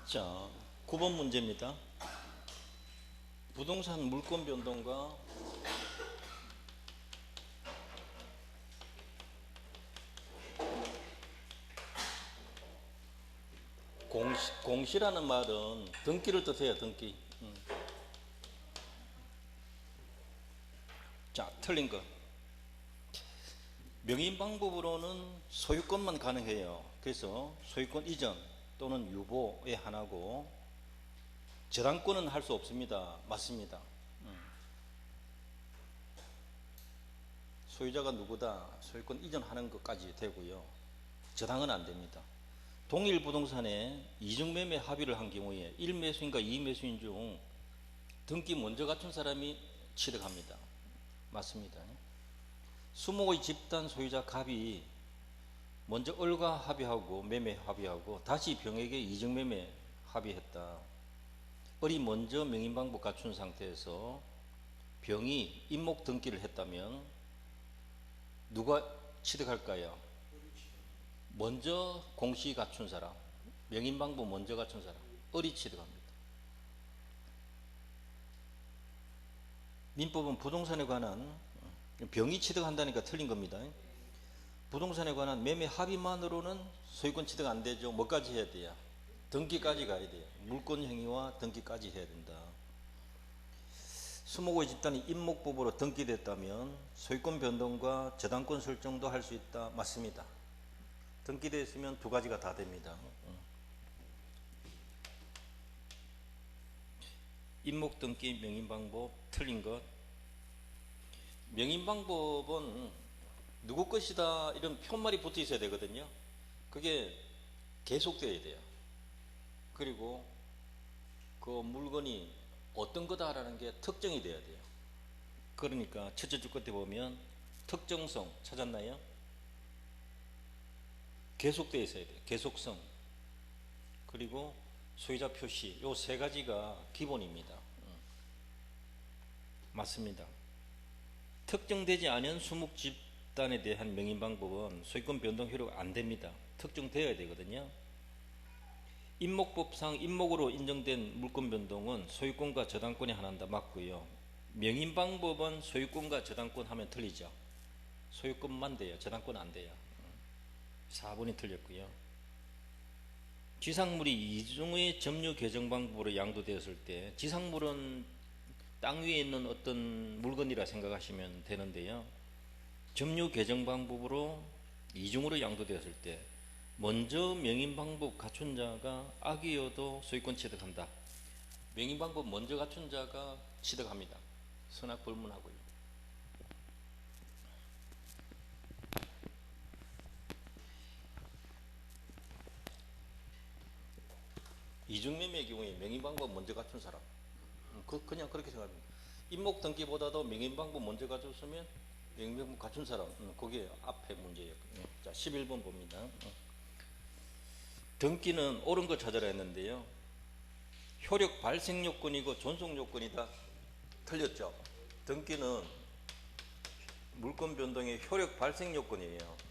자, 9번 문제입니다. 부동산 물권 변동과 공시라는 말은 등기를 뜻해요. 등기. 자, 틀린 거. 명의 방법으로는 소유권만 가능해요. 그래서 소유권 이전 또는 유보에 하나고 저당권은 할 수 없습니다. 맞습니다. 소유자가 누구다, 소유권 이전하는 것까지 되고요. 저당은 안 됩니다. 동일 부동산에 이중매매 합의를 한 경우에 1매수인과 2매수인 중 등기 먼저 갖춘 사람이 취득합니다. 맞습니다. 수목의 집단 소유자 갑이 먼저 을과 합의하고 매매 합의하고 다시 병에게 이중매매 합의했다. 을이 먼저 명인방법 갖춘 상태에서 병이 임목 등기를 했다면 누가 취득할까요? 먼저 공시 갖춘 사람, 명인방법 먼저 갖춘 사람, 을이 취득합니다. 민법은 부동산에 관한, 병이 취득한다니까 틀린 겁니다. 부동산에 관한 매매 합의만으로는 소유권 취득 안 되죠. 뭐까지 해야 돼요? 등기까지 가야 돼요. 물권 행위와 등기까지 해야 된다. 수목의 집단이 임목법으로 등기됐다면 소유권 변동과 저당권 설정도 할 수 있다. 맞습니다. 등기되어 있으면 두 가지가 다 됩니다. 임목 등기 명인방법 틀린 것. 명인방법은 누구 것이다 이런 표말이 붙어 있어야 되거든요. 그게 계속되어야 돼요. 그리고 그 물건이 어떤 거다라는 게 특정이 돼야 돼요. 그러니까 첫째 줄 끝에 보면 특정성 찾았나요? 계속되어 있어야 돼요. 계속성. 그리고 소유자 표시. 요 세 가지가 기본입니다. 맞습니다. 특정되지 않은 수목 집단에 대한 명인방법은 소유권 변동 효력 안 됩니다. 특정되어야 되거든요. 임목법상 임목으로 인정된 물권 변동은 소유권과 저당권이 하나다. 맞고요. 명인방법은 소유권과 저당권 하면 틀리죠. 소유권만 돼요. 저당권 안 돼요. 4번이 틀렸고요. 지상물이 이중의 점유 개정 방법으로 양도되었을 때, 지상물은 땅 위에 있는 어떤 물건이라 생각하시면 되는데요. 점유 개정 방법으로 이중으로 양도되었을 때 먼저 명인방법 갖춘 자가 악이어도 소유권 취득한다. 명인방법 먼저 갖춘 자가 취득합니다. 선악 불문하고요. 이중매매의 경우에 명인방법 먼저 갖춘 사람, 그냥 그렇게 생각합니다. 임목등기보다도 명인방법 먼저 가졌으면 명인방법 갖춘 사람, 그게 앞에 문제예요. 자, 11번 봅니다. 등기는 옳은 거 찾으라 했는데요. 효력 발생 요건이고 존속 요건이다. 틀렸죠. 등기는 물권 변동의 효력 발생 요건이에요.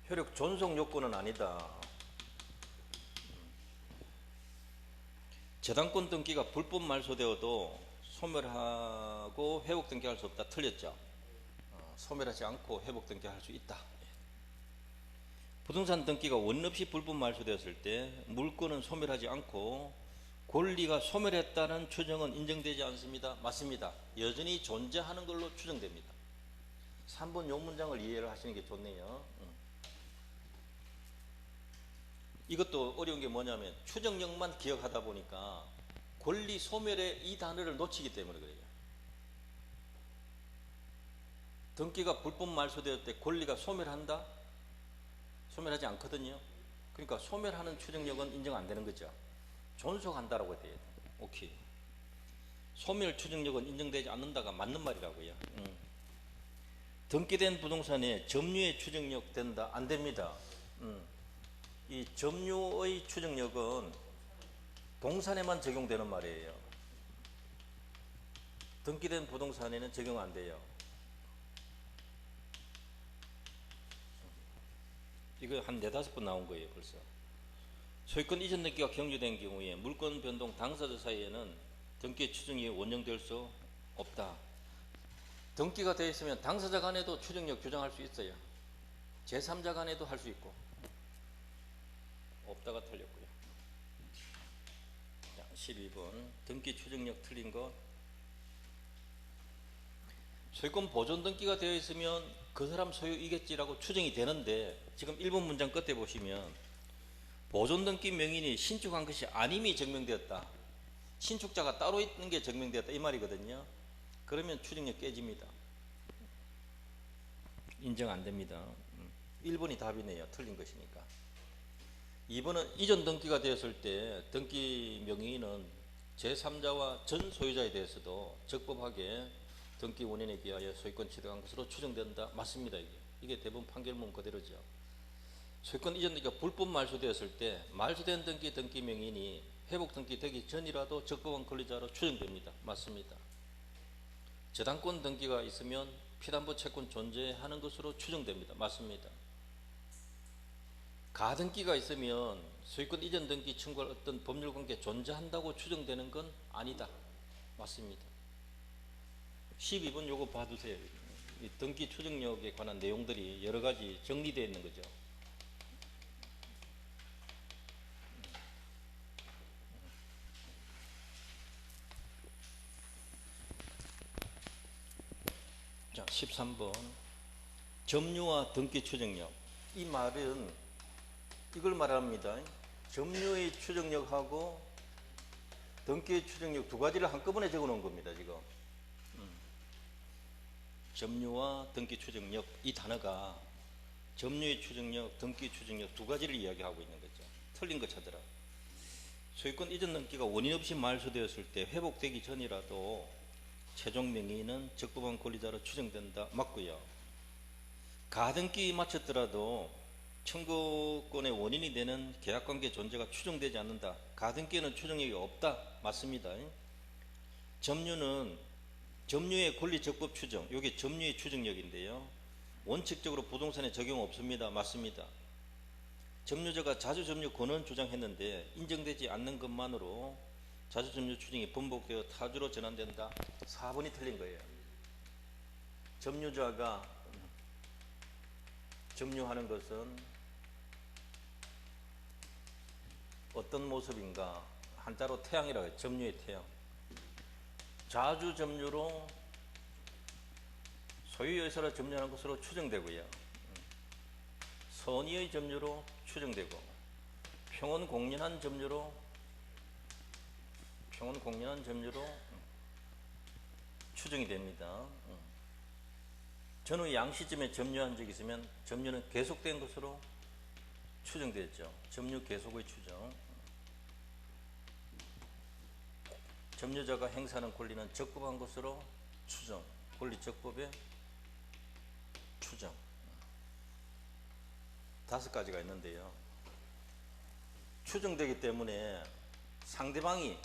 효력 존속 요건은 아니다. 저당권 등기가 불법 말소되어도 소멸하고 회복 등기할 수 없다. 틀렸죠. 소멸하지 않고 회복 등기할 수 있다. 부동산 등기가 원 없이 불법 말소되었을 때 물권은 소멸하지 않고 권리가 소멸했다는 추정은 인정되지 않습니다. 맞습니다. 여전히 존재하는 걸로 추정됩니다. 3번 요 문장을 이해를 하시는 게 좋네요. 이것도 어려운 게 뭐냐면 추정력만 기억하다 보니까 권리 소멸의 이 단어를 놓치기 때문에 그래요. 등기가 불법 말소되었을 때 권리가 소멸한다? 소멸하지 않거든요. 그러니까 소멸하는 추정력은 인정 안 되는 거죠. 존속한다라고 돼요. 오케이. 소멸 추정력은 인정되지 않는다가 맞는 말이라고요. 등기된 부동산에 점유의 추정력 된다? 안 됩니다. 이 점유의 추정력은 동산에만 적용되는 말이에요. 등기된 부동산에는 적용 안 돼요. 이거 한 네다섯 번 나온 거예요 벌써. 소유권 이전 등기가 경유된 경우에 물권 변동 당사자 사이에는 등기 추정이 원정될 수 없다. 등기가 되어 있으면 당사자 간에도 추정력 규정할 수 있어요. 제3자 간에도 할 수 있고. 없다가 틀렸고요. 자, 12번 등기 추정력 틀린 것. 소유권 보존 등기가 되어 있으면 그 사람 소유이겠지라고 추정이 되는데 지금 1번 문장 끝에 보시면 보존 등기 명인이 신축한 것이 아님이 증명되었다. 신축자가 따로 있는 게 증명되었다 이 말이거든요. 그러면 추정력 깨집니다. 인정 안 됩니다. 1번이 답이네요. 틀린 것이니까. 2번은 이전 등기가 되었을 때 등기 명의인은 제3자와 전 소유자에 대해서도 적법하게 등기 원인에 비하여 소유권 취득한 것으로 추정된다. 맞습니다. 이게 대부분 판결문 그대로죠. 소유권 이전 등기가 불법 말소되었을 때 말소된 등기 명의인이 회복 등기 되기 전이라도 적법한 권리자로 추정됩니다. 맞습니다. 저당권 등기가 있으면 피담보 채권 존재하는 것으로 추정됩니다. 맞습니다. 가등기가 있으면 소유권 이전 등기 청구할 어떤 법률관계 존재한다고 추정되는 건 아니다. 맞습니다. 12번 요거 봐두세요. 이 등기 추정력에 관한 내용들이 여러 가지 정리되어 있는 거죠. 자, 13번 점유와 등기 추정력. 이 말은 이걸 말합니다. 점유의 추정력하고 등기의 추정력 두 가지를 한꺼번에 적어 놓은 겁니다. 지금 점유와 등기 추정력 이 단어가 점유의 추정력, 등기 추정력 두 가지를 이야기하고 있는 거죠. 틀린 거 찾으라. 소유권 이전 등기가 원인 없이 말소되었을 때 회복되기 전이라도 최종 명의인은 적법한 권리자로 추정된다. 맞고요. 가등기 마쳤더라도 청구권의 원인이 되는 계약관계 존재가 추정되지 않는다. 가등기에는 추정력이 없다. 맞습니다. 점유는 점유의 권리 적법 추정, 이게 점유의 추정력인데요. 원칙적으로 부동산에 적용 없습니다. 맞습니다. 점유자가 자주점유 권원 주장했는데 인정되지 않는 것만으로 자주점유 추정이 번복되어 타주로 전환된다. 4번이 틀린 거예요. 점유자가 점유하는 것은 어떤 모습인가? 한자로 태양이라고 해요. 점유의 태양. 자주점유로 소유의 사를 점유하는 것으로 추정되고요. 선의의 점유로 추정되고 평온공연한 점유로 추정이 됩니다. 전후 양시점에 점유한 적이 있으면 점유는 계속된 것으로 추정되죠. 점유 계속의 추정. 점유자가 행사하는 권리는 적법한 것으로 추정. 권리 적법의 추정. 5가지가 있는데요. 추정되기 때문에 상대방이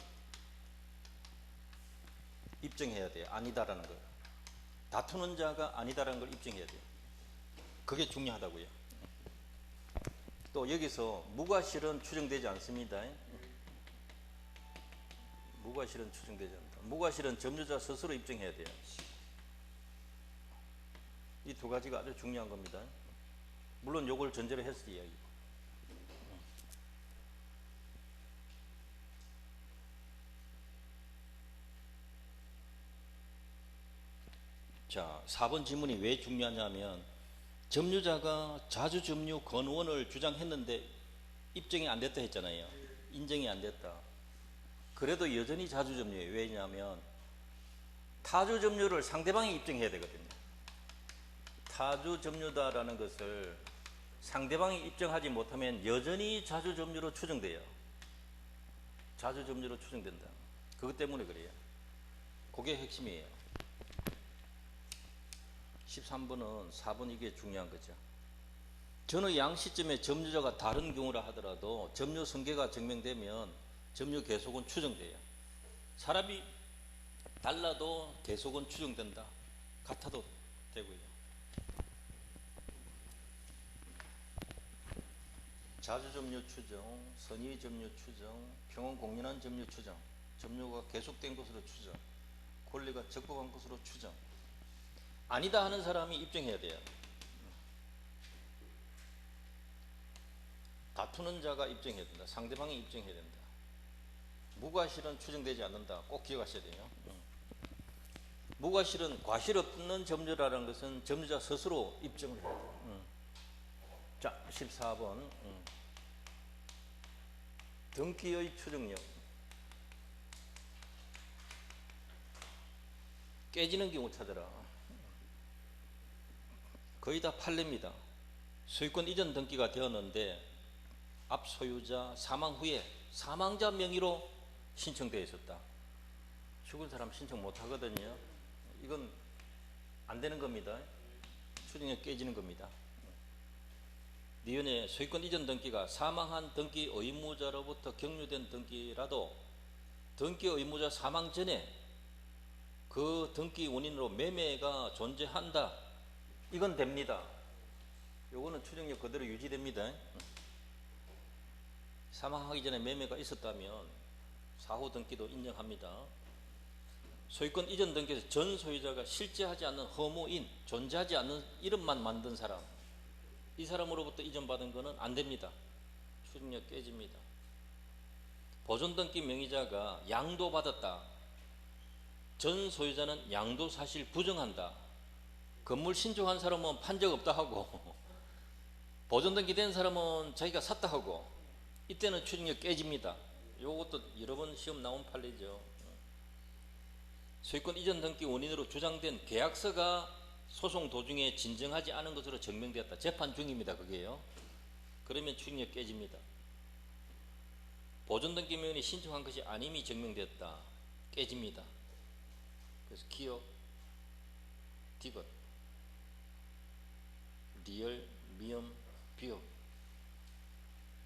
입증해야 돼요. 아니다라는 걸. 다투는 자가 아니다라는 걸 입증해야 돼요. 그게 중요하다고요. 또 여기서 무과실은 추정되지 않습니다. 무과실은 추정되지 않는다. 무과실은 점유자 스스로 입증해야 돼요. 이 두 가지가 아주 중요한 겁니다. 물론 요걸 전제로 해서 이야기고. 자, 4번 질문이 왜 중요하냐면 점유자가 자주점유 권원을 주장했는데 입증이 안 됐다 했잖아요. 인정이 안 됐다. 그래도 여전히 자주점유예요. 왜냐하면 타주점유를 상대방이 입증해야 되거든요. 타주점유다라는 것을 상대방이 입증하지 못하면 여전히 자주점유로 추정돼요. 자주점유로 추정된다. 그것 때문에 그래요. 그게 핵심이에요. 13번은 4번 이게 중요한 거죠. 전후 양시점에 점유자가 다른 경우라 하더라도 점유 성계가 증명되면 점유 계속은 추정돼요. 사람이 달라도 계속은 추정된다. 같아도 되고요. 자주점유 추정, 선의점유 추정, 평온 공연한 점유 추정, 점유가 계속된 것으로 추정, 권리가 적법한 것으로 추정. 아니다 하는 사람이 입증해야 돼요. 다투는 자가 입증해야 된다. 상대방이 입증해야 된다. 무과실은 추정되지 않는다. 꼭 기억하셔야 돼요. 무과실은 과실 없는 점유라는 것은 점유자 스스로 입증을 해야 돼요. 자, 14번. 등기의 추정력. 깨지는 경우 찾아라. 거의 다 판례입니다. 소유권 이전 등기가 되었는데 앞 소유자 사망 후에 사망자 명의로 신청되어 있었다. 죽은 사람 신청 못 하거든요. 이건 안 되는 겁니다. 추정력 깨지는 겁니다. 니은의 소유권 이전 등기가 사망한 등기 의무자로부터 경유된 등기라도 등기 의무자 사망 전에 그 등기 원인으로 매매가 존재한다. 이건 됩니다. 요거는 추정력 그대로 유지됩니다. 사망하기 전에 매매가 있었다면 사후 등기도 인정합니다. 소유권 이전 등기에서 전 소유자가 실제하지 않는 허무인, 존재하지 않는 이름만 만든 사람, 이 사람으로부터 이전받은 것은 안 됩니다. 추정력 깨집니다. 보존등기 명의자가 양도받았다. 전 소유자는 양도 사실 부정한다. 건물 신청한 사람은 판 적 없다 하고 보존등기 된 사람은 자기가 샀다 하고 이때는 추정력 깨집니다. 요것도 여러 번 시험 나온 판례죠. 소유권 이전 등기 원인으로 주장된 계약서가 소송 도중에 진정하지 않은 것으로 증명되었다. 재판 중입니다. 그게요. 그러면 추정력 깨집니다. 보존등기 명의인이 신청한 것이 아님이 증명되었다. 깨집니다. 그래서 기억, 디귿, 리얼, 미음, 비읍.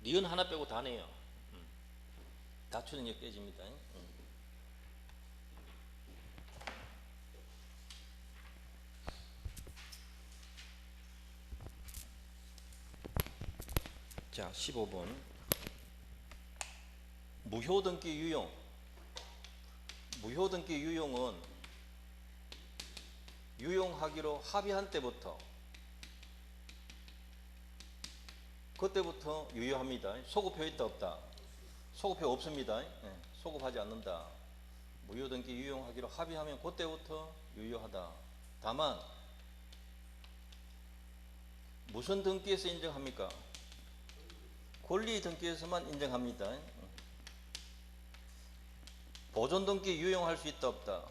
니은 하나 빼고 다 내요. 다 추정력 깨집니다. 자, 15번. 무효등기 유용. 무효등기 유용은 유용하기로 합의한 때부터 그때부터 유효합니다. 소급표 있다 없다? 소급표 없습니다. 소급하지 않는다. 무효등기 유용하기로 합의하면 그때부터 유효하다. 다만 무슨 등기에서 인정합니까? 권리 등기에서만 인정합니다. 보존 등기 유용할 수 있다 없다?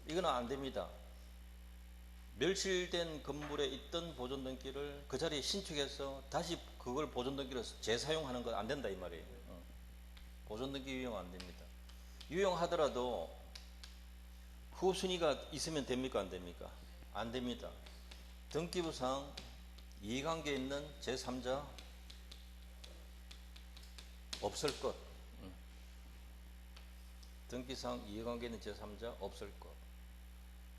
이건 안 됩니다. 멸실된 건물에 있던 보존 등기를 그 자리에 신축해서 다시 그걸 보존 등기로 재사용하는 건 안 된다 이 말이에요. 보존 등기 유용 안 됩니다. 유용하더라도 후순위가 있으면 됩니까 안 됩니까? 안 됩니다. 등기부상 이해관계에 있는 제3자 없을 것. 등기상 이해관계에 있는 제3자 없을 것.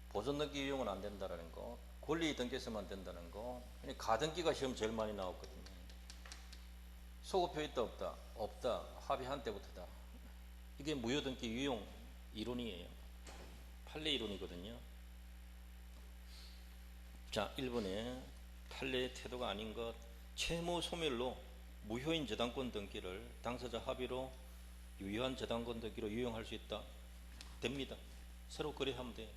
보존등기 유용은 안 된다는 거. 권리 등기에서만 된다는 거. 가등기가 시험 제일 많이 나왔거든요. 소급표 있다 없다? 없다. 합의한 때부터다. 이게 무효등기 유용 이론이에요. 판례 이론이거든요. 자, 1번에 판례의 태도가 아닌 것. 채무 소멸로 무효인 저당권 등기를 당사자 합의로 유효한 저당권 등기로 유용할 수 있다. 됩니다. 서로 거래하면 돼요.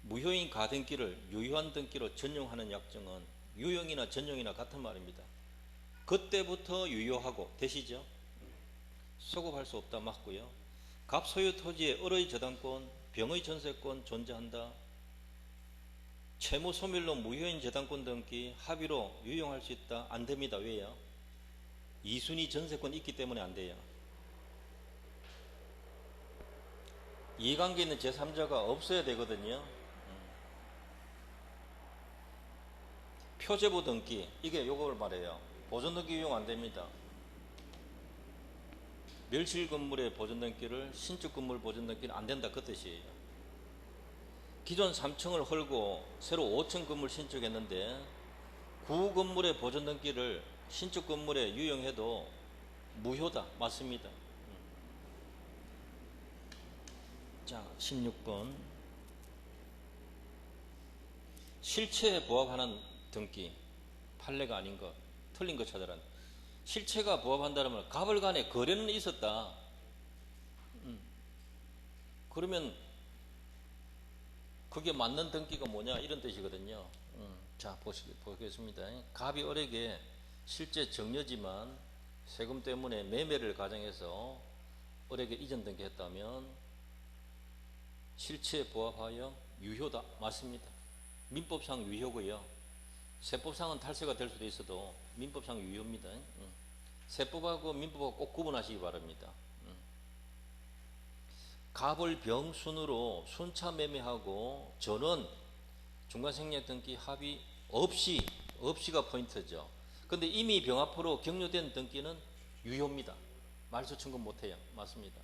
무효인 가등기를 유효한 등기로 전용하는 약정은 유용이나 전용이나 같은 말입니다. 그때부터 유효하고 되시죠? 소급할 수 없다 맞고요. 갑소유 토지의 을의 저당권, 병의 전세권 존재한다. 채무 소멸로 무효인 저당권 등기 합의로 유용할 수 있다. 안 됩니다. 왜요? 2순위 전세권 있기 때문에 안 돼요. 이해관계 있는 제3자가 없어야 되거든요. 표제부 등기, 이게 요걸 말해요. 보존등기 유용 안 됩니다. 멸실 건물의 보존등기를 신축 건물 보존등기는 안 된다 그 뜻이에요. 기존 3층을 헐고 새로 5층 건물 신축했는데 구 건물의 보존등기를 신축 건물에 유용해도 무효다. 맞습니다. 자, 16번. 실체에 부합하는 등기. 판례가 아닌 것. 틀린 거 찾아라. 실체가 부합한다면 갑을 간에 거래는 있었다. 그러면 그게 맞는 등기가 뭐냐 이런 뜻이거든요. 자, 보겠습니다. 갑이 을에게 실제 정려지만 세금 때문에 매매를 가정해서 을에게 이전 등기했다면 실체에 부합하여 유효다. 맞습니다. 민법상 유효고요. 세법상은 탈세가 될 수도 있어도 민법상 유효입니다. 세법하고 민법하고 꼭 구분하시기 바랍니다. 갑을 병순으로 순차 매매하고 전원 중간생략 등기 합의 없이가 포인트죠. 근데 이미 병 앞으로 격려된 등기는 유효입니다. 말소 청구 못해요. 맞습니다.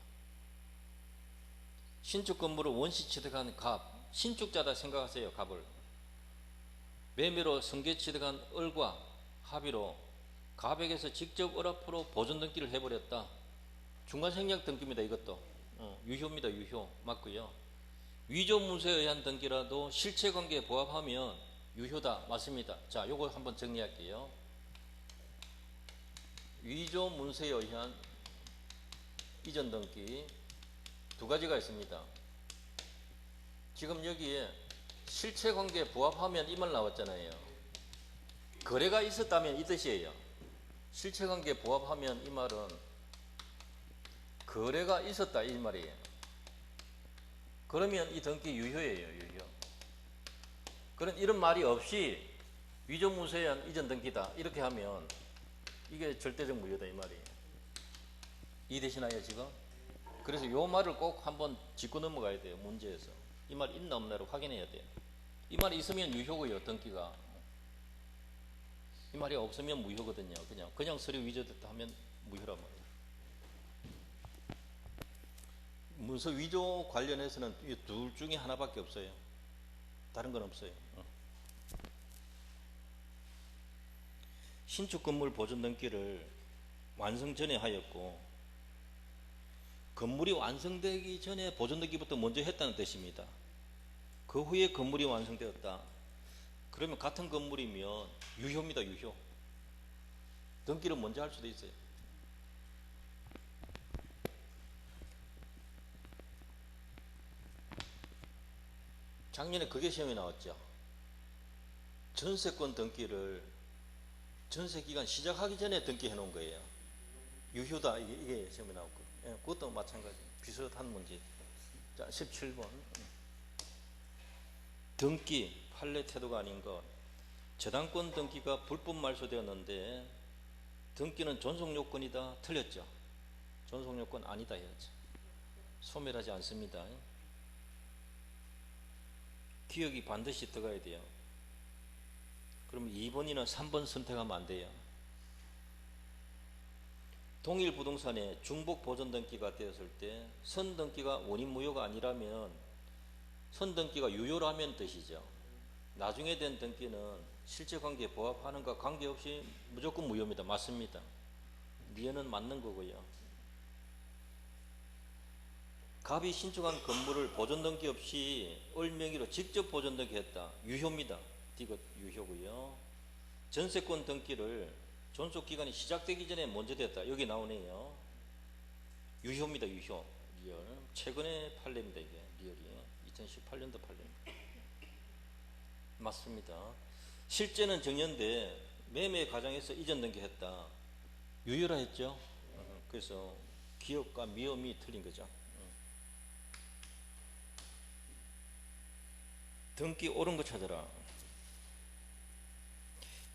신축 건물을 원시 취득한 갑, 신축자다 생각하세요. 갑을 매매로 승계 취득한 을과 합의로 갑에게서 직접 을 앞으로 보존 등기를 해버렸다. 중간생략 등기입니다. 이것도 유효입니다. 유효 맞고요. 위조 문서에 의한 등기라도 실체관계에 부합하면 유효다. 맞습니다. 자, 요거 한번 정리할게요. 위조 문서에 의한 이전 등기 두 가지가 있습니다. 지금 여기에 실체관계에 부합하면 이 말 나왔잖아요. 거래가 있었다면 이 뜻이에요. 실체관계에 부합하면 이 말은 거래가 있었다 이 말이에요. 그러면 이 등기 유효예요. 유효. 그런 이런 말이 없이 위조 문서에 의한 이전 등기다 이렇게 하면 이게 절대적 무효다 이 말이에요. 이해되시나요 지금? 그래서 이 말을 꼭 한번 짚고 넘어가야 돼요. 문제에서 이 말이 있나 없나를 확인해야 돼요. 이 말이 있으면 유효고요. 등기가 이 말이 없으면 무효거든요. 그냥 서류 위조됐다 하면 무효란 말이에요. 문서 위조 관련해서는 이 둘 중에 하나밖에 없어요. 다른 건 없어요. 신축 건물 보존 등기를 완성 전에 하였고 건물이 완성되기 전에 보존 등기부터 먼저 했다는 뜻입니다. 그 후에 건물이 완성되었다. 그러면 같은 건물이면 유효입니다. 유효. 등기를 먼저 할 수도 있어요. 작년에 그게 시험에 나왔죠. 전세권 등기를 전세기간 시작하기 전에 등기해 놓은 거예요. 유효다. 이게 시험에 나왔고, 예, 그것도 마찬가지. 비슷한 문제. 자, 17번. 등기, 판례 태도가 아닌 것. 저당권 등기가 불법 말소되었는데 등기는 존속요건이다. 틀렸죠. 존속요건 아니다 해야죠. 소멸하지 않습니다. 기억이 반드시 들어가야 돼요. 그러면 2번이나 3번 선택하면 안 돼요. 동일 부동산에 중복 보존 등기가 되었을 때 선등기가 원인 무효가 아니라면 선등기가 유효라면 뜻이죠. 나중에 된 등기는 실체관계에 부합하는 것과 관계없이 무조건 무효입니다. 맞습니다. 니은은 맞는 거고요. 갑이 신축한 건물을 보존 등기 없이 을 명의로 직접 보존 등기했다. 유효입니다. 이것 유효고요. 전세권 등기를 존속기간이 시작되기 전에 먼저 됐다. 여기 나오네요. 유효입니다. 유효. 리얼. 최근의 판례입니다. 이게 리얼이 2018년도 판례입니다. 맞습니다. 실제는 정년대 매매 과정에서 이전 등기했다. 유효라 했죠. 그래서 기업과 미음이 틀린 거죠. 등기 옳은 거 찾아라.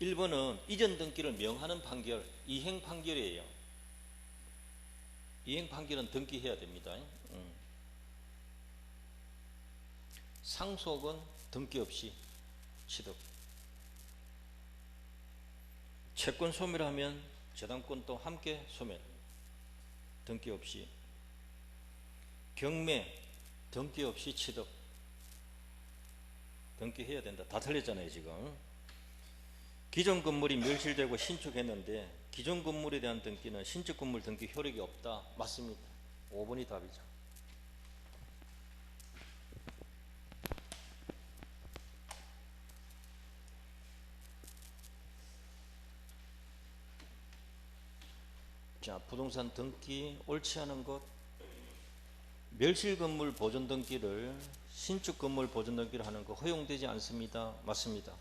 1번은 이전 등기를 명하는 판결, 이행 판결이에요. 이행 판결은 등기해야 됩니다. 상속은 등기 없이 취득. 채권 소멸하면 저당권도 함께 소멸. 등기 없이. 경매 등기 없이 취득. 등기해야 된다. 다 틀렸잖아요 지금. 기존 건물이 멸실되고 신축했는데 기존 건물에 대한 등기는 신축 건물 등기 효력이 없다. 맞습니다. 5번이 답이죠. 자, 부동산 등기 옳지 않은 것. 멸실 건물 보존 등기를 신축 건물 보존 등기를 하는 거 허용되지 않습니다. 맞습니다.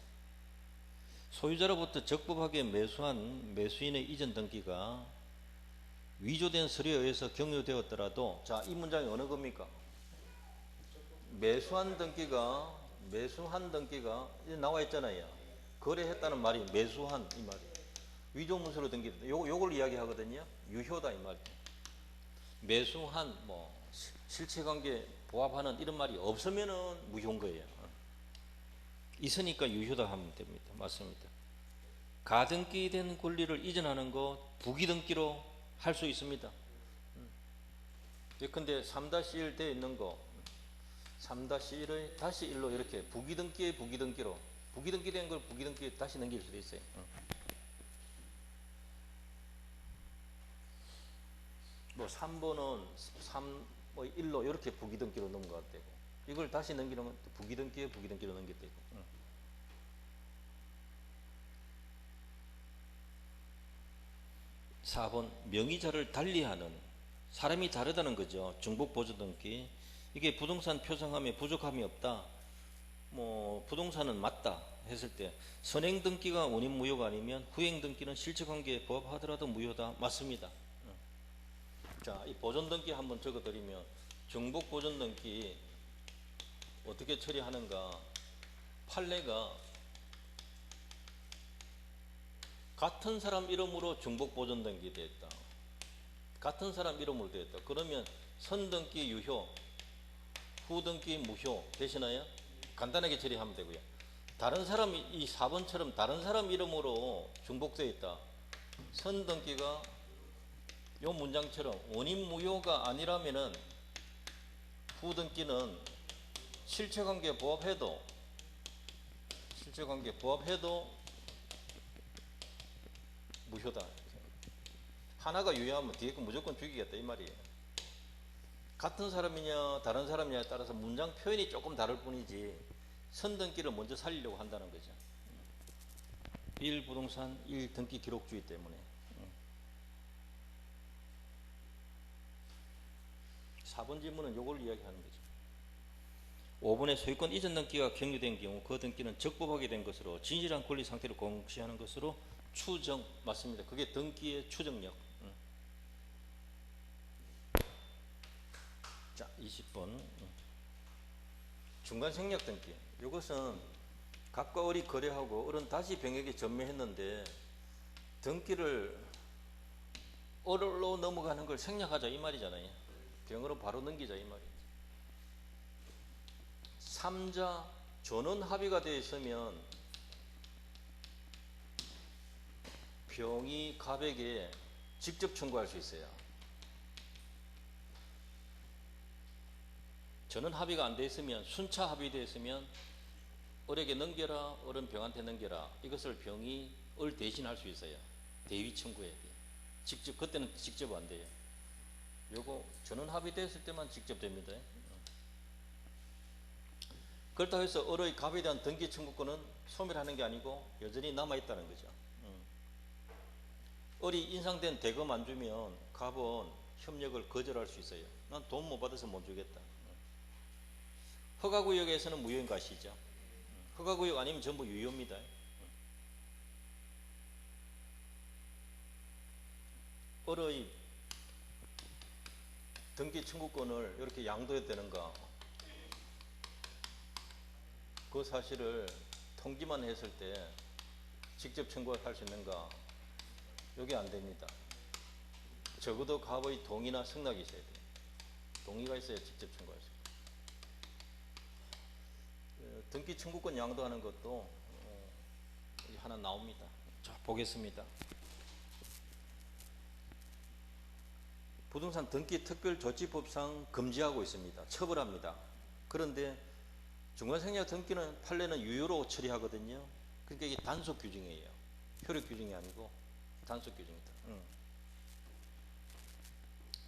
소유자로부터 적법하게 매수한 매수인의 이전 등기가 위조된 서류에 의해서 경유되었더라도, 자, 이 문장이 어느 겁니까? 매수한 등기가 이제 나와 있잖아요. 거래했다는 말이 매수한 이 말이. 위조 문서로 등기다. 요걸 이야기하거든요. 유효다 이 말. 매수한 뭐 실체관계 부합하는 이런 말이 없으면은 무효인 거예요. 있으니까 유효다 하면 됩니다. 맞습니다. 가등기된 권리를 이전하는 것 부기등기로 할 수 있습니다. 예컨대 3-1 되어 있는 거 3-1의 다시 1로 이렇게 부기등기의 부기등기로 부기등기된 걸 부기등기에 다시 넘길 수도 있어요. 뭐 3번은 1로 이렇게 부기등기로 넘어가도 되고, 이걸 다시 넘기는 건 부기등기에 부기등기로 넘겨도 되고. 4번 명의자를 달리하는, 사람이 다르다는 거죠. 중복보조등기. 이게 부동산 표상함에 부족함이 없다, 뭐 부동산은 맞다 했을 때 선행등기가 원인무효가 아니면 후행등기는 실체관계에 부합하더라도 무효다. 맞습니다. 자, 이 보존등기 한번 적어드리면, 중복보존등기 어떻게 처리하는가. 판례가 같은 사람 이름으로 중복보존등기 되었다. 같은 사람 이름으로 되었다. 그러면 선등기 유효, 후등기 무효 되시나요? 간단하게 처리하면 되고요. 다른 사람이 이 4번처럼 다른 사람 이름으로 중복되어 있다. 선등기가 요 문장처럼 원인 무효가 아니라면은 후등기는 실체관계에 부합해도 무효다. 하나가 유효하면 뒤에 거 무조건 죽이겠다 이 말이에요. 같은 사람이냐 다른 사람이냐에 따라서 문장 표현이 조금 다를 뿐이지 선등기를 먼저 살리려고 한다는 거죠. 1부동산 1등기 기록주의 때문에. 4번 질문은 이걸 이야기하는 거죠. 5번의 소유권 이전 등기가 경유된 경우 그 등기는 적법하게 된 것으로 진실한 권리 상태를 공시하는 것으로 추정. 맞습니다. 그게 등기의 추정력. 자, 20번 중간생략 등기. 이것은 갑과 을이 거래하고 을은 다시 병에게 전매했는데 등기를 을로 넘어가는 걸 생략하자 이 말이잖아요. 병으로 바로 넘기자 이 말이죠. 3자 전원 합의가 되어 있으면 병이 갑에게 직접 청구할 수 있어요. 전원 합의가 안 되어 있으면, 순차 합의되어 있으면 을에게 넘겨라, 을은 병한테 넘겨라. 이것을 병이 을 대신할 수 있어요. 대위 청구해야 돼요. 직접, 그때는 직접 안 돼요. 요거 전원 합의됐을 때만 직접 됩니다. 그렇다고 해서 을의 갑에 대한 등기 청구권은 소멸하는 게 아니고 여전히 남아있다는 거죠. 을이 인상된 대금 안 주면 갑은 협력을 거절할 수 있어요. 난 돈 못 받아서 못 주겠다. 허가구역에서는 무효인 거 아시죠? 허가구역 아니면 전부 유효입니다. 을의 등기 청구권을 이렇게 양도해야 되는가, 그 사실을 통지만 했을 때 직접 청구할 수 있는가, 이게 안 됩니다. 적어도 갑의 동의나 승낙이 있어야 돼요. 동의가 있어야 직접 청구할 수 있어요. 등기 청구권 양도하는 것도 하나 나옵니다. 자, 보겠습니다. 부동산 등기 특별조치법상 금지하고 있습니다. 처벌합니다. 그런데 중간생략 등기는 판례는 유효로 처리하거든요. 그러니까 이게 단속 규정이에요. 효력 규정이 아니고 단속 규정이다.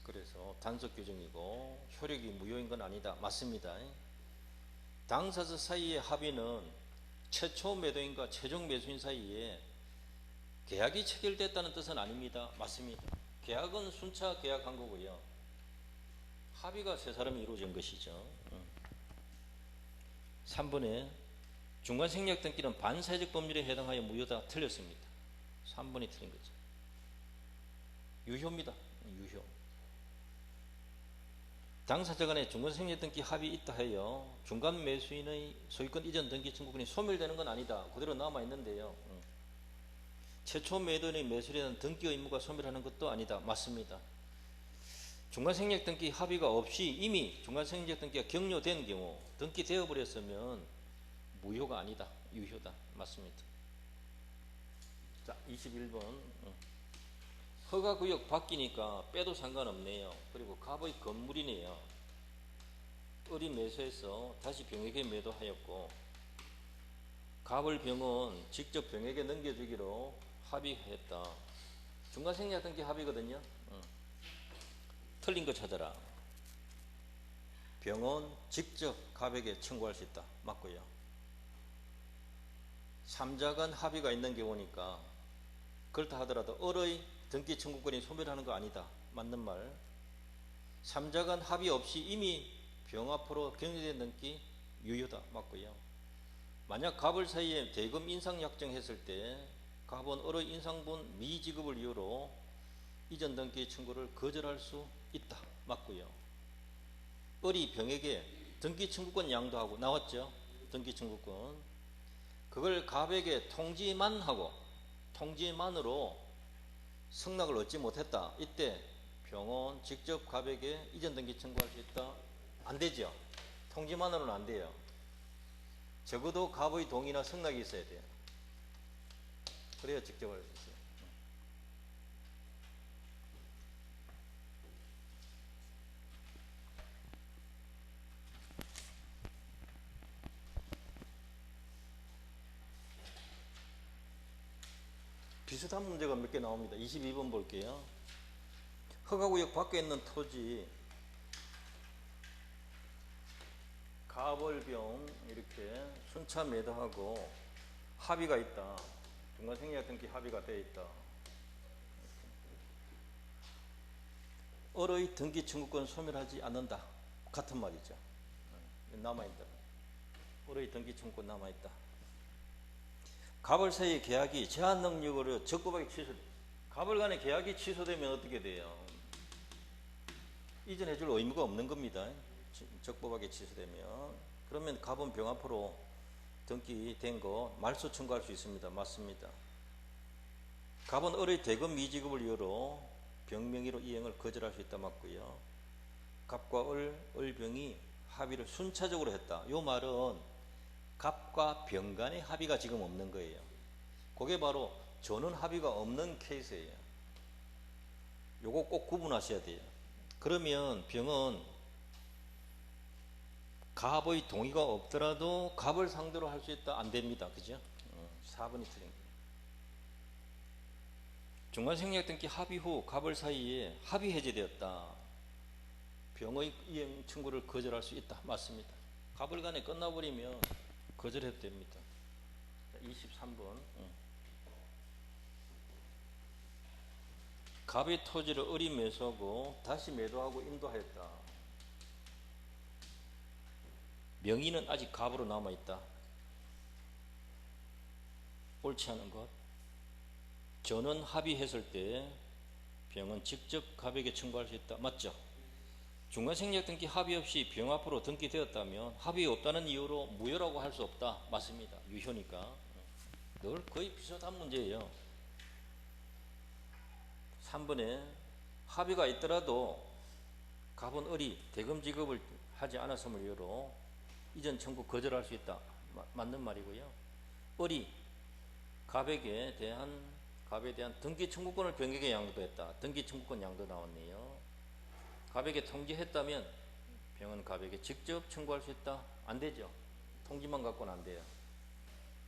그래서 단속 규정이고 효력이 무효인 건 아니다. 맞습니다. 당사자 사이의 합의는 최초 매도인과 최종 매수인 사이에 계약이 체결됐다는 뜻은 아닙니다. 맞습니다. 계약은 순차 계약한 거고요. 합의가 세 사람이 이루어진 것이죠. 3번에 중간생략 등기는 반사회적 법률에 해당하여 무효다. 틀렸습니다. 3번이 틀린 거죠. 유효입니다. 유효. 당사자 간에 중간생략 등기 합의 있다 하여 중간 매수인의 소유권 이전 등기 청구권이 소멸되는 건 아니다. 그대로 남아 있는데요. 최초 매도인의 매수에 대한 등기 의무가 소멸하는 것도 아니다. 맞습니다. 중간생략 등기 합의가 없이 이미 중간생략 등기가 격려된 경우 등기되어 버렸으면 무효가 아니다. 유효다. 맞습니다. 자, 21번. 허가구역 바뀌니까 빼도 상관없네요. 그리고 갑의 건물이네요. 을이 매수해서 다시 병에게 매도하였고 갑을 병은 직접 병에게 넘겨주기로 합의했다. 중간생략 등기 합의거든요. 틀린 거 찾아라. 병은 직접 갑에게 청구할 수 있다. 맞고요. 3자 간 합의가 있는 경우니까 그렇다 하더라도 을의 등기 청구권이 소멸하는 거 아니다. 맞는 말. 3자 간 합의 없이 이미 병 앞으로 격려된 등기 유효다. 맞고요. 만약 갑을 사이에 대금 인상 약정했을 때 갑은 을의 인상분 미지급을 이유로 이전 등기 청구를 거절할 수 있다. 맞고요. 을이 병에게 등기 청구권 양도하고 나왔죠. 등기 청구권. 그걸 갑에게 통지만으로 승낙을 얻지 못했다. 이때 병은 직접 갑에게 이전 등기 청구할 수 있다. 안 되죠. 통지만으로는 안 돼요. 적어도 갑의 동의나 승낙이 있어야 돼요. 그래야 직접 할 수 있어요. 비슷한 문제가 몇 개 나옵니다. 22번 볼게요. 허가구역 밖에 있는 토지 갑을병 이렇게 순차 매도하고 합의가 있다. 중간생략 등기 합의가 되어 있다. 을의 등기 청구권 소멸하지 않는다. 같은 말이죠. 남아있다. 을의 등기 청구권 남아있다. 갑을 사이의 계약이 제한 능력으로 적법하게 취소. 갑을 간의 계약이 취소되면 어떻게 돼요? 이전해줄 의무가 없는 겁니다. 적법하게 취소되면. 그러면 갑은 병 앞으로 등기된 거 말소 청구할 수 있습니다. 맞습니다. 갑은 을의 대금 미지급을 이유로 병 명의로 이행을 거절할 수 있다. 맞고요. 갑과 을병이 합의를 순차적으로 했다. 이 말은 갑과 병 간의 합의가 지금 없는 거예요. 그게 바로 전원 합의가 없는 케이스예요. 요거 꼭 구분하셔야 돼요. 그러면 병은 갑의 동의가 없더라도 갑을 상대로 할 수 있다? 안 됩니다. 그죠? 4번이 틀린 거예요. 중간생략 등기 합의 후 갑을 사이에 합의 해제되었다. 병의 이행 청구를 거절할 수 있다. 맞습니다. 갑을 간에 끝나버리면 거절해도 됩니다. 23번. 갑의 토지를 을이 매수하고 다시 매도하고 인도하였다. 명의는 아직 갑으로 남아있다. 옳지 않은 것. 전원 합의했을 때 병은 직접 갑에게 청구할 수 있다. 맞죠? 중간생략 등기 합의 없이 병 앞으로 등기되었다면 합의 없다는 이유로 무효라고 할 수 없다. 맞습니다. 유효니까. 늘 거의 비슷한 문제예요. 3번에 합의가 있더라도 갑은 을이 대금 지급을 하지 않았음을 이유로 이전 청구 거절할 수 있다. 맞는 말이고요. 을이 갑에 대한 등기 청구권을 병에게 양도했다. 등기 청구권 양도 나왔네요. 갑에게 통지했다면 병은 갑에게 직접 청구할 수 있다. 안 되죠. 통지만 갖고는 안 돼요.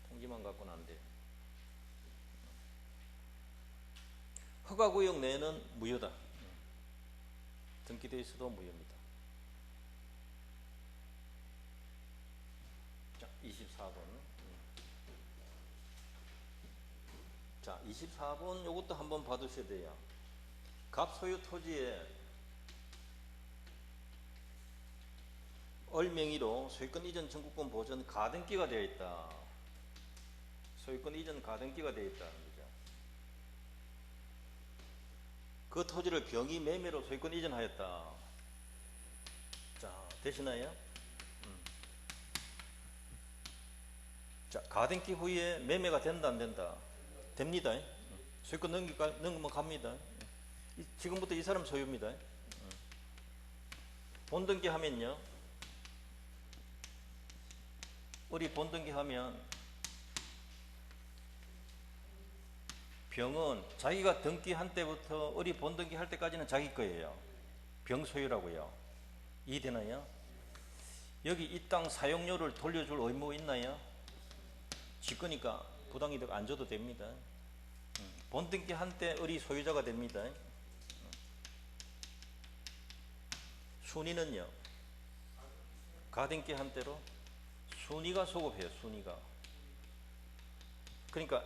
통지만 갖고는 안 돼요. 허가구역 내에는 무효다. 등기되어 있어도 무효입니다. 자, 24번. 자, 24번 요것도 한번 봐두셔야 돼요. 갑소유 토지에 얼명의로 소유권 이전 청구권 보전 가등기가 되어 있다. 소유권 이전 가등기가 되어 있다는 거죠. 그 토지를 병이 매매로 소유권 이전하였다. 자, 되시나요? 자, 가등기 후에 매매가 된다 안 된다? 됩니다. 소유권 넘기면 갑니다. 지금부터 이 사람 소유입니다. 본등기 하면요, 우리 본등기 하면 병은 자기가 등기한 때부터 우리 본등기 할 때까지는 자기 거예요. 병 소유라고요. 이해되나요? 여기 이 땅 사용료를 돌려줄 의무 있나요? 지 거니까 부당이득 안 줘도 됩니다. 본등기 한 때 우리 소유자가 됩니다. 순위는요, 가등기 한 때로 순위가 소급해요. 순위가. 그러니까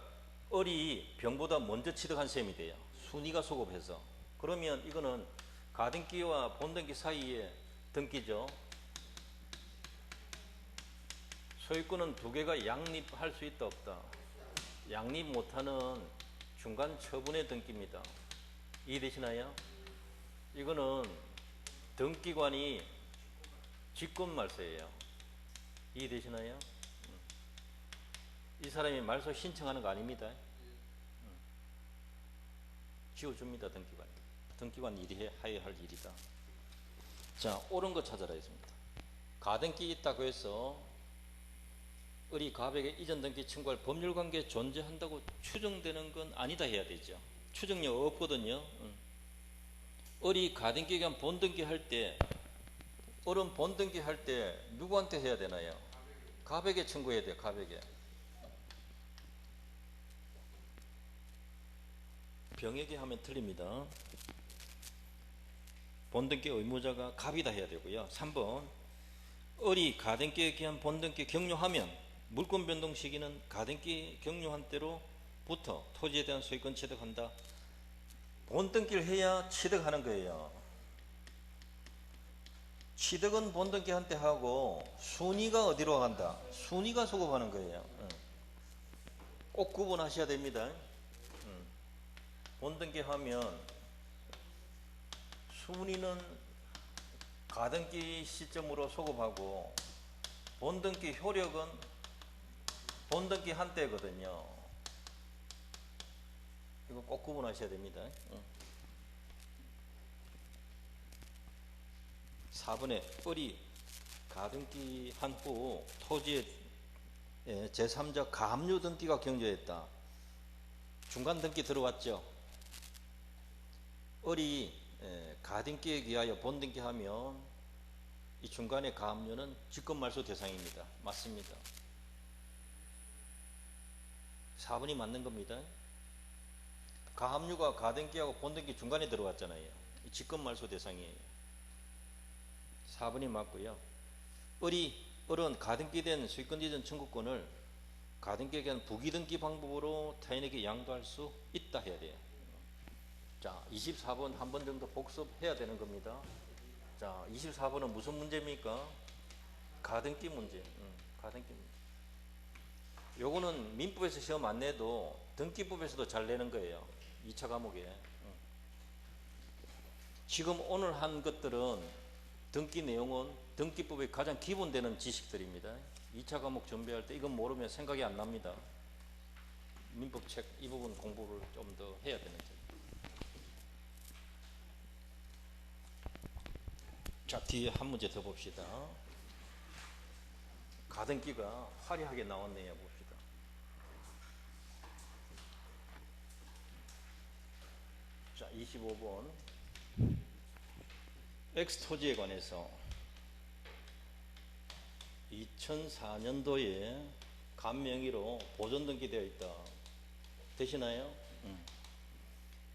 을이 병보다 먼저 취득한 셈이 돼요. 순위가 소급해서. 그러면 이거는 가등기와 본등기 사이에 등기죠. 소유권은 두 개가 양립할 수 있다 없다? 양립 못하는 중간 처분의 등기입니다. 이해되시나요? 이거는 등기관이 직권말소예요. 이해되시나요? 이 사람이 말소 신청하는 거 아닙니다. 지워줍니다. 등기관이. 등기관 일이 해야 할 일이다. 자, 옳은 거 찾아라 했습니다. 가등기 있다고 해서 을이 갑에게 이전 등기 청구할 법률관계 존재한다고 추정되는 건 아니다 해야 되죠. 추정력 없거든요. 을이 가등기에 대한 본등기 할 때, 을은 본등기 할 때 누구한테 해야 되나요? 갑에게 청구해야 돼요. 갑에게. 병에게 하면 틀립니다. 본등기 의무자가 갑이다 해야 되고요. 3번, 을이 가등기에 기한 본등기 격려하면 물권 변동 시기는 가등기 격려한 때로부터 토지에 대한 소유권 취득한다. 본등기를 해야 취득하는 거예요. 취득은 본등기 한 때 하고 순위가 어디로 간다? 순위가 소급하는 거예요. 꼭 구분하셔야 됩니다. 본등기 하면 순위는 가등기 시점으로 소급하고 본등기 효력은 본등기 한 때거든요. 이거 꼭 구분하셔야 됩니다. 4번에 을이 가등기 한 후 토지에 제3자 가압류 등기가 경조했다. 중간 등기 들어왔죠. 을이 가등기에 기하여 본등기하면 이 중간의 가압류는 직권말소 대상입니다. 맞습니다. 4번이 맞는 겁니다. 가압류가 가등기하고 본등기 중간에 들어왔잖아요. 직권말소 대상이에요. 4번이 맞고요. 을은 가등기된 소유권 이전 청구권을 가등기에 대한 부기등기 방법으로 타인에게 양도할 수 있다 해야 돼요. 자, 24번 한 번 정도 복습해야 되는 겁니다. 자, 24번은 무슨 문제입니까? 가등기 문제. 가등기 문제. 요거는 민법에서 시험 안 내도 등기법에서도 잘 내는 거예요. 2차 과목에. 지금 오늘 한 것들은 등기 내용은 등기법의 가장 기본되는 지식들입니다. 2차 과목 준비할 때 이건 모르면 생각이 안 납니다. 민법책 이 부분 공부를 좀 더 해야 되는 점. 자, 뒤에 한 문제 더 봅시다. 가등기가 화려하게 나왔네요. 봅시다. 자, 25번. X토지에 관해서 2004년도에 갑명의로 보존 등기되어 있다. 되시나요?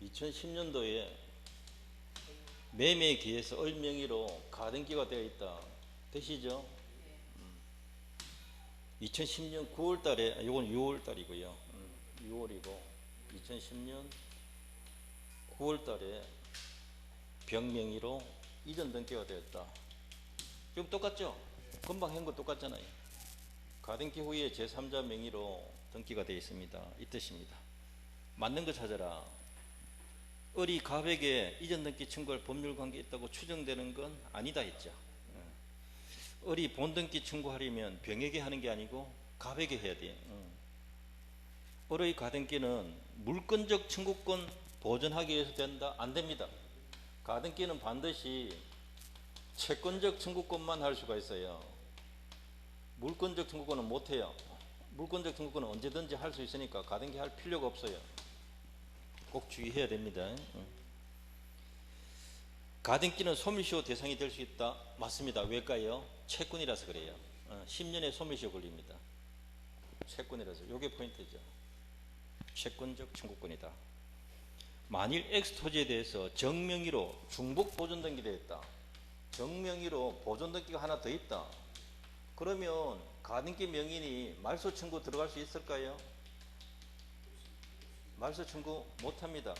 2010년도에 매매에 기해서 을 명의로 가등기가 되어 있다. 되시죠? 2010년 9월 달에, 이건 6월 달이고요. 6월이고, 2010년 9월 달에 병명의로 이전 등기가 되었다. 지금 똑같죠? 금방 한 거 똑같잖아요. 가등기 후에 제3자 명의로 등기가 되어 있습니다. 이 뜻입니다. 맞는 거 찾아라. 을이 갑에게 이전 등기 청구할 법률 관계 있다고 추정되는 건 아니다 했죠. 을이 본등기 청구하려면 병에게 하는 게 아니고 갑에게 해야 돼. 을의 가등기는 물권적 청구권 보존하기 위해서 된다? 안 됩니다. 가등기는 반드시 채권적 청구권만 할 수가 있어요. 물권적 청구권은 못해요. 물권적 청구권은 언제든지 할 수 있으니까 가등기 할 필요가 없어요. 꼭 주의해야 됩니다. 가등기는 소멸시효 대상이 될 수 있다. 맞습니다. 왜일까요? 채권이라서 그래요. 10년의 소멸시효 걸립니다. 채권이라서. 이게 포인트죠. 채권적 청구권이다. 만일 X토지에 대해서 정명의로 중복 보존 등기되어 있다. 정명의로 보존 등기가 하나 더 있다. 그러면 가등기 명인이 말소 청구 들어갈 수 있을까요? 말소 청구 못합니다.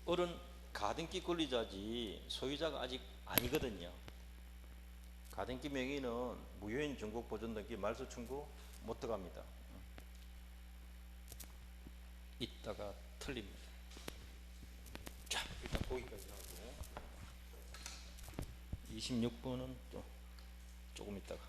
을은 가등기 권리자지 소유자가 아직 아니거든요. 가등기 명의는 무효인 중복 보존 등기 말소 청구 못 들어갑니다. 이따가 틀립니다. 자, 일단 거기까지 하고 26번은 또 조금 있다가